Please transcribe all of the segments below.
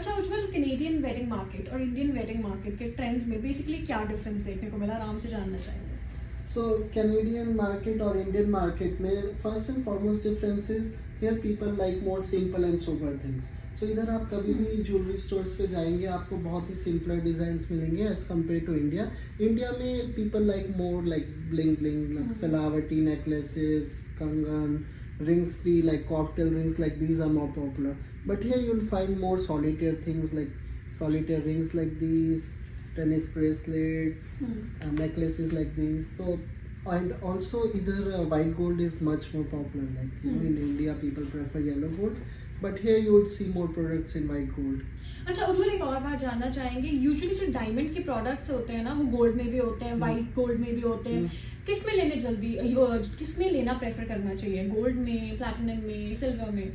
अच्छा उज्जवल, Canadian wedding market और Indian wedding market के ट्रेंड्स में बेसिकली क्या डिफरेंस देखने को मिला, आराम से जानना चाहेंगे। So Canadian market or Indian market में first and foremost difference is here people like more simple and sober things. So इधर आप कभी भी ज्वेलरी स्टोर्स पे जाएंगे आपको बहुत ही सिंपलर डिजाइन्स मिलेंगे as compared to India. India में people like more like bling bling फिलावटी नेकलेसेस, कंगन, rings be like cocktail rings, like these are more popular. But here you'll find more solitaire things like solitaire rings like these, tennis bracelets, necklaces like these. So and also either white gold is much more popular, like you know, in India people prefer yellow gold, but here you would see more products in white gold. अच्छा उज्जवल, एक और बात जानना चाहेंगे, usually जो diamond के products होते हैं ना वो गोल्ड में भी होते हैं, वाइट गोल्ड में भी होते हैं, किस में लेने किस में लेना प्रेफर करना चाहिए, गोल्ड में, प्लैटिनम में, सिल्वर में?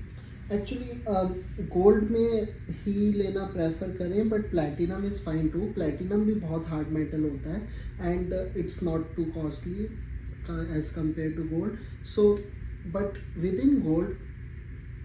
एक्चुअली गोल्ड में ही लेना प्रेफर करें, but platinum is fine too. Platinum भी बहुत हार्ड मेटल होता है and it's not too costly as compared to gold. So but with in gold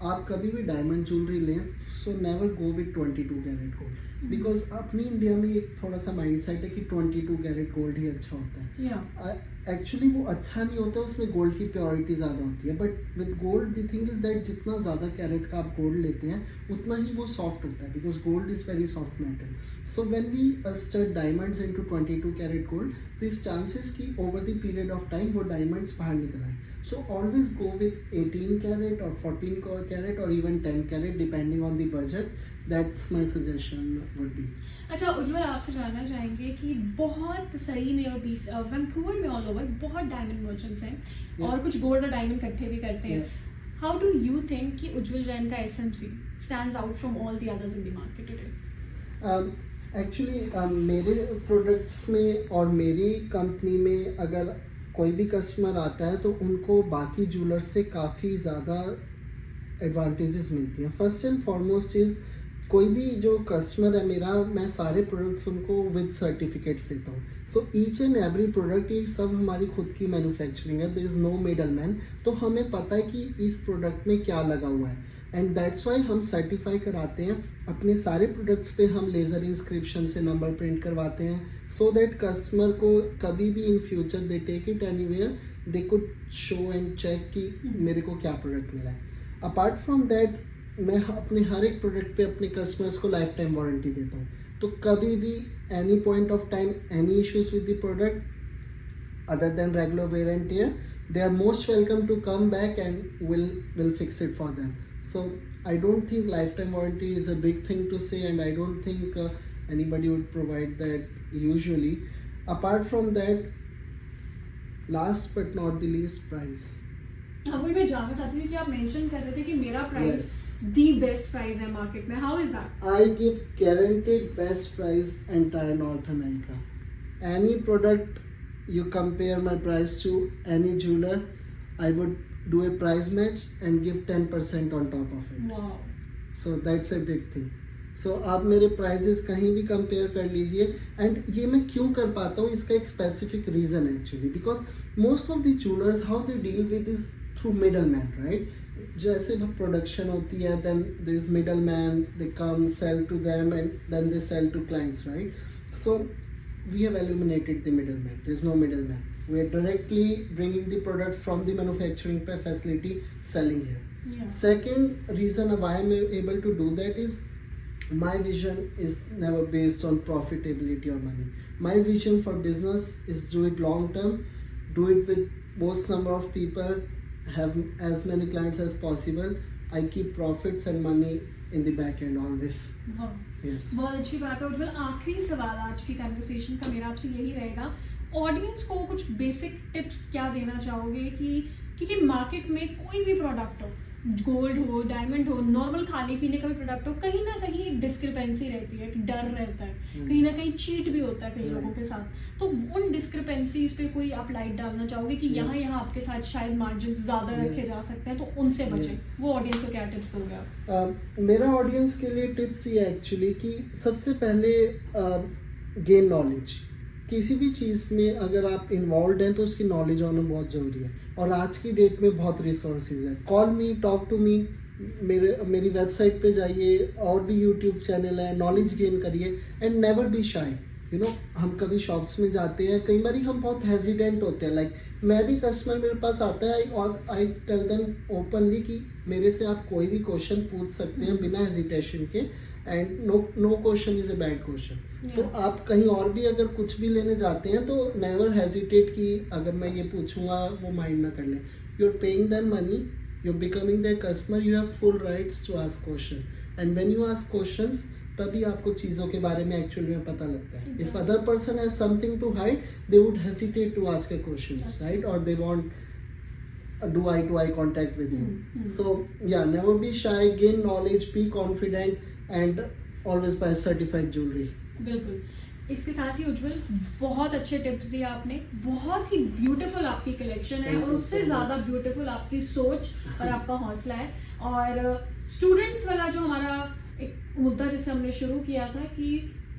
आप कभी भी डायमंड ज्वेलरी लें, so never go with 22 carat gold, because अपनी India में एक थोड़ा सा माइंडसेट है कि 22 कैरेट गोल्ड ही अच्छा होता है। एक्चुअली वो अच्छा नहीं होता, उसमें गोल्ड की प्योरिटी ज़्यादा होती है, but with gold the thing is that जितना ज़्यादा कैरेट का आप गोल्ड लेते हैं उतना ही वो सॉफ्ट होता है, because gold is very soft metal. So when we stud diamonds into 22 carat gold, this chances कि over the period of time वो डायमंड्स बाहर निकल आए। So always go with 18 carat or 14 carat or even 10 carat depending on the budget. That's my suggestion would be. अच्छा उज्जवल, आपसे जानना चाहेंगे कि बहुत सही में और वैंकूवर में ऑल ओवर बहुत डायमंड मर्चेंट्स हैं और कुछ गोल्ड और डायमंड इकट्ठे भी करते हैं। हाउ डू यू थिंक कि उज्जवल जैन का SMC stands out from all the others in the market today? Actually मेरे प्रोडक्ट्स में और मेरी कंपनी में अगर कोई भी कस्टमर आता है तो उनको बाकी ज्वेलर्स से काफ़ी ज़्यादा एडवांटेजेस मिलती हैं। फर्स्ट एंड फॉरमोस्ट इज़ कोई भी जो कस्टमर है मेरा, मैं सारे प्रोडक्ट्स उनको विद सर्टिफिकेट्स देता हूँ। So each and every product ये सब हमारी खुद की मैन्युफैक्चरिंग है, there is no middle man. तो हमें पता है कि इस प्रोडक्ट में क्या लगा हुआ है एंड दैट्स वाई हम सर्टिफाई कराते हैं। अपने सारे प्रोडक्ट्स पे हम लेज़र इंस्क्रिप्शन से नंबर प्रिंट करवाते हैं, सो दैट कस्टमर को कभी भी in future they take it anywhere they could show and check कि मेरे को क्या प्रोडक्ट मिला है। अपार्ट फ्रॉम दैट मैं अपने हर एक प्रोडक्ट पे अपने कस्टमर्स को लाइफ टाइम वारंटी देता हूँ, तो कभी भी any point of time any issues with the product other than regular wear and tear, they are most welcome to come back and will fix it for them. So I don't think lifetime warranty is a big thing to say, and I don't think anybody would provide that usually. Apart from that, last but not the least, price. वही मैं जानना चाहती थी कि आप mention कर रहे थे कि मेरा प्राइस दी बेस्ट प्राइस है मार्केट में। How is that? I give guaranteed best price entire North America. Any product you compare my price to any jeweler, I would do a price match and give 10% on top of it. Wow. So that's a big thing. So आप मेरे prices कहीं भी compare कर लीजिए, and ये मैं क्यों कर पाता हूँ इसका एक स्पेसिफिक रीज़न है actually, because most of the jewellers how they deal with is through middle man, right? जैसे प्रोडक्शन होती है, then there is middle man, they come sell to them and then they sell to clients, right? So we have eliminated the middleman. There is no middleman. We are directly bringing the products from the manufacturing facility, selling here. Yeah. Second reason why I'm able to do that is my vision is never based on profitability or money. My vision for business is do it long term, do it with most number of people, have as many clients as possible. I keep profits and money in the back end always. Wow. Yes. बहुत अच्छी बात है उज्जवल। आखिरी सवाल आज की conversation का मेरा आपसे यही रहेगा, ऑडियंस को कुछ बेसिक टिप्स क्या देना चाहोगे कि क्योंकि मार्केट में कोई भी प्रोडक्ट हो, गोल्ड हो, डायमंड हो, नॉर्मल खाने पीने का भी प्रोडक्ट हो, कहीं ना कहीं एक डिस्क्रिपेंसी रहती है, एक डर रहता है, कहीं ना कहीं चीट भी होता है कई लोगों के साथ। तो उन डिस्क्रिपेंसीज पे कोई आप लाइट डालना चाहोगे कि यहाँ आपके साथ शायद मार्जिन ज्यादा रखे जा सकते हैं, तो उनसे बचें, वो ऑडियंस को क्या टिप्स दोगे आप? मेरा ऑडियंस के लिए टिप्स ये एक्चुअली कि सबसे पहले गेन नॉलेज। किसी भी चीज़ में अगर आप इन्वॉल्व हैं तो उसकी नॉलेज होना बहुत ज़रूरी है, और आज की डेट में बहुत रिसोर्सेज है। Call me, talk to me, मेरी वेबसाइट पे जाइए, और भी यूट्यूब चैनल है, नॉलेज गेन करिए and never be shy. You know, हम कभी शॉप्स में जाते हैं, कई बार हम बहुत हेजिडेंट होते हैं, लाइक मैं भी, कस्टमर मेरे पास आता है और आई टेल देम ओपनली कि मेरे से आप कोई भी क्वेश्चन पूछ सकते हैं बिना हेजिटेशन के, and no question is a bad question. तो आप कहीं और भी अगर कुछ भी लेने जाते हैं तो नेवर हेजिटेट कि अगर मैं ये पूछूंगा वो माइंड ना कर लें। You are paying them money, you are becoming their customer, you have full rights to ask question, and when you ask questions तभी आपको चीज़ों के बारे में एक्चुअली में पता लगता है। If other person has something to hide, they would hesitate to ask a questions, right? और they want do eye to eye contact with you. So yeah, never be shy, gain knowledge, be confident, and always buy certified jewelry. बिल्कुल। इसके साथ ही उज्जवल, बहुत अच्छे tips दिए आपने, बहुत ही beautiful आपकी कलेक्शन है, और उससे ज़्यादा ब्यूटीफुल आपकी सोच और आपका हौसला है। और स्टूडेंट्स वाला जो हमारा एक मुद्दा जिससे हमने शुरू किया था कि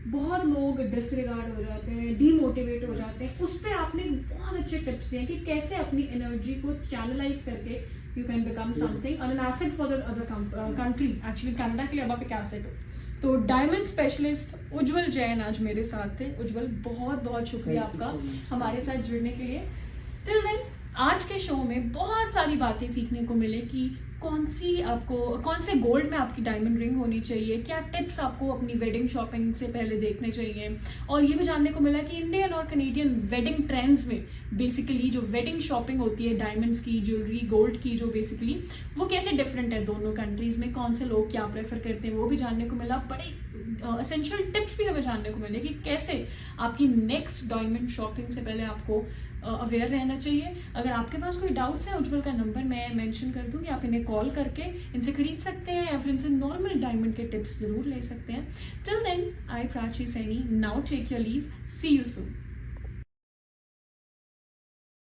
बहुत लोग डिसरिगार्ड हो जाते हैं, डीमोटिवेट हो जाते हैं, उस पर आपने बहुत अच्छे टिप्स दिए कि कैसे अपनी एनर्जी को चैनलाइज करके you can become something an asset for the other country. Actually Canada के लिए अब आप एक एसेट हो। तो डायमंड स्पेशलिस्ट उज्जवल जैन आज मेरे साथ थे। उज्जवल, बहुत बहुत शुक्रिया आपका हमारे साथ जुड़ने के लिए। टिल देन, आज के शो में बहुत सारी बातें सीखने को मिले कि कौन से गोल्ड में आपकी डायमंड रिंग होनी चाहिए, क्या टिप्स आपको अपनी वेडिंग शॉपिंग से पहले देखने चाहिए, और ये भी जानने को मिला कि इंडियन और कनेडियन वेडिंग ट्रेंड्स में बेसिकली जो वेडिंग शॉपिंग होती है डायमंड्स की, ज्वेलरी, गोल्ड की, जो बेसिकली वो कैसे डिफरेंट है दोनों कंट्रीज में, कौन से लोग क्या प्रेफर करते हैं, वो भी जानने को मिला। बड़े एसेंशियल टिप्स भी हमें जानने को मिले कि कैसे आपकी नेक्स्ट डायमंड शॉपिंग से पहले आपको अवेयर रहना चाहिए। अगर आपके पास कोई डाउट्स है, उज्जवल का नंबर मैं मेंशन कर दूंगी, आप इन्हें कॉल करके इनसे खरीद सकते हैं या फिर इनसे नॉर्मल डायमंड के टिप्स जरूर ले सकते हैं। Till then, I Prachi Saini now take your leave, see you soon.